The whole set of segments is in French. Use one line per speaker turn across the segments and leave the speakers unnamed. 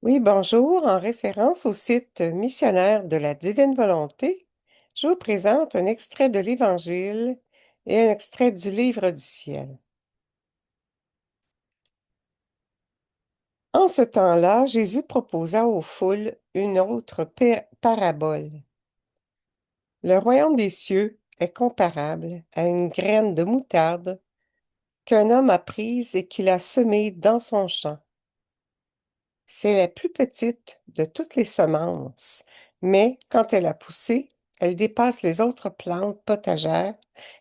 Oui, bonjour. En référence au site missionnaire de la Divine Volonté, je vous présente un extrait de l'Évangile et un extrait du Livre du ciel. En ce temps-là, Jésus proposa aux foules une autre parabole. Le royaume des cieux est comparable à une graine de moutarde qu'un homme a prise et qu'il a semée dans son champ. C'est la plus petite de toutes les semences, mais quand elle a poussé, elle dépasse les autres plantes potagères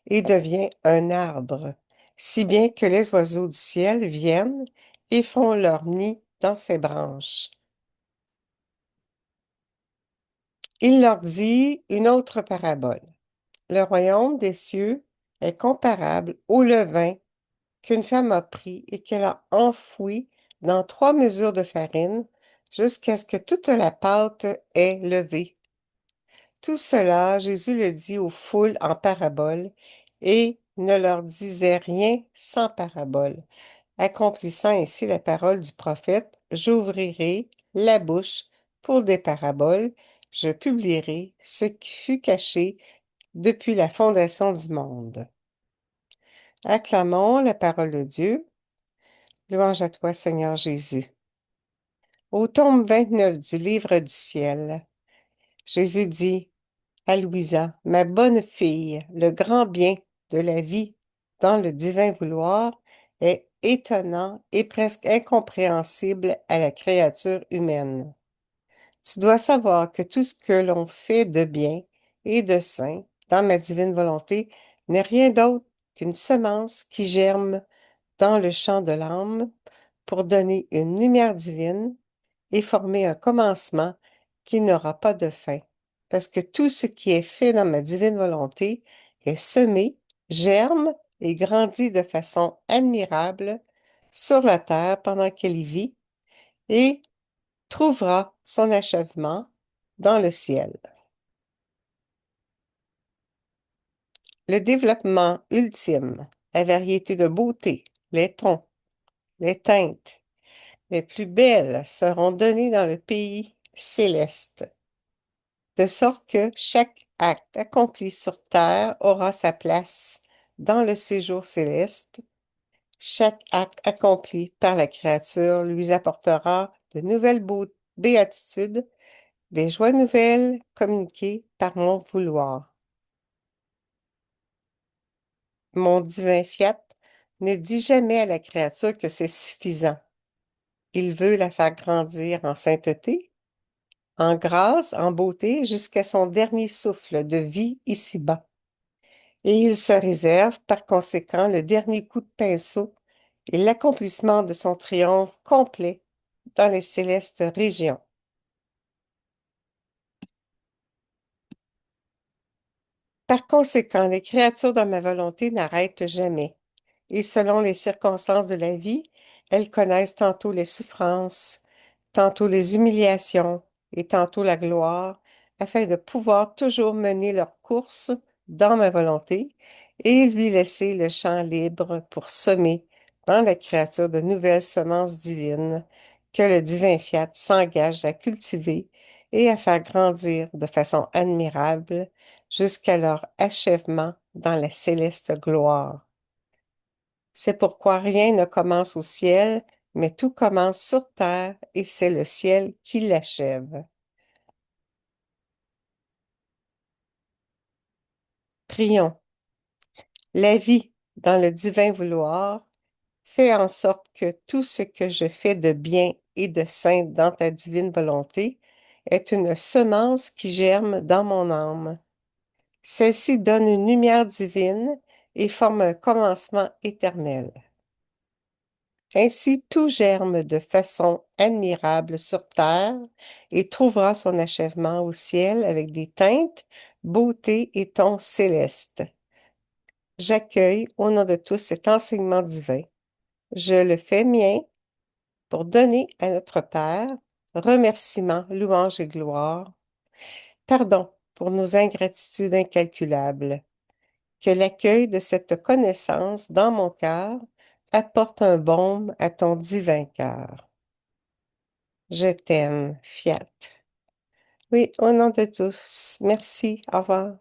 et devient un arbre, si bien que les oiseaux du ciel viennent et font leur nid dans ses branches. Il leur dit une autre parabole. Le royaume des cieux est comparable au levain qu'une femme a pris et qu'elle a enfoui dans 3 mesures de farine jusqu'à ce que toute la pâte ait levé. Tout cela, Jésus le dit aux foules en parabole et ne leur disait rien sans parabole, accomplissant ainsi la parole du prophète, j'ouvrirai la bouche pour des paraboles, je publierai ce qui fut caché depuis la fondation du monde. Acclamons la parole de Dieu. Louange à toi, Seigneur Jésus. Au tome 29 du Livre du ciel, Jésus dit à Louisa, ma bonne fille, le grand bien de la vie dans le divin vouloir est étonnant et presque incompréhensible à la créature humaine. Tu dois savoir que tout ce que l'on fait de bien et de saint dans ma divine volonté n'est rien d'autre qu'une semence qui germe dans le champ de l'âme pour donner une lumière divine et former un commencement qui n'aura pas de fin. Parce que tout ce qui est fait dans ma divine volonté est semé, germe et grandit de façon admirable sur la terre pendant qu'elle y vit et trouvera son achèvement dans le ciel. Le développement ultime, la variété de beauté, les tons, les teintes, les plus belles seront données dans le pays céleste, de sorte que chaque acte accompli sur terre aura sa place dans le séjour céleste. Chaque acte accompli par la créature lui apportera de nouvelles béatitudes, des joies nouvelles communiquées par mon vouloir. Mon divin fiat ne dit jamais à la créature que c'est suffisant. Il veut la faire grandir en sainteté, en grâce, en beauté, jusqu'à son dernier souffle de vie ici-bas. Et il se réserve par conséquent le dernier coup de pinceau et l'accomplissement de son triomphe complet dans les célestes régions. Par conséquent, les créatures dans ma volonté n'arrêtent jamais, et selon les circonstances de la vie, elles connaissent tantôt les souffrances, tantôt les humiliations et tantôt la gloire, afin de pouvoir toujours mener leur course dans ma volonté et lui laisser le champ libre pour semer dans la créature de nouvelles semences divines que le divin fiat s'engage à cultiver et à faire grandir de façon admirable jusqu'à leur achèvement dans la céleste gloire. C'est pourquoi rien ne commence au ciel, mais tout commence sur terre et c'est le ciel qui l'achève. Prions. La vie dans le divin vouloir fait en sorte que tout ce que je fais de bien et de saint dans ta divine volonté est une semence qui germe dans mon âme. Celle-ci donne une lumière divine et forme un commencement éternel. Ainsi tout germe de façon admirable sur terre et trouvera son achèvement au ciel avec des teintes, beauté et tons célestes. J'accueille au nom de tous cet enseignement divin. Je le fais mien pour donner à notre Père remerciements, louanges et gloire, pardon pour nos ingratitudes incalculables. Que l'accueil de cette connaissance dans mon cœur apporte un baume à ton divin cœur. Je t'aime, Fiat. Oui, au nom de tous. Merci. Au revoir.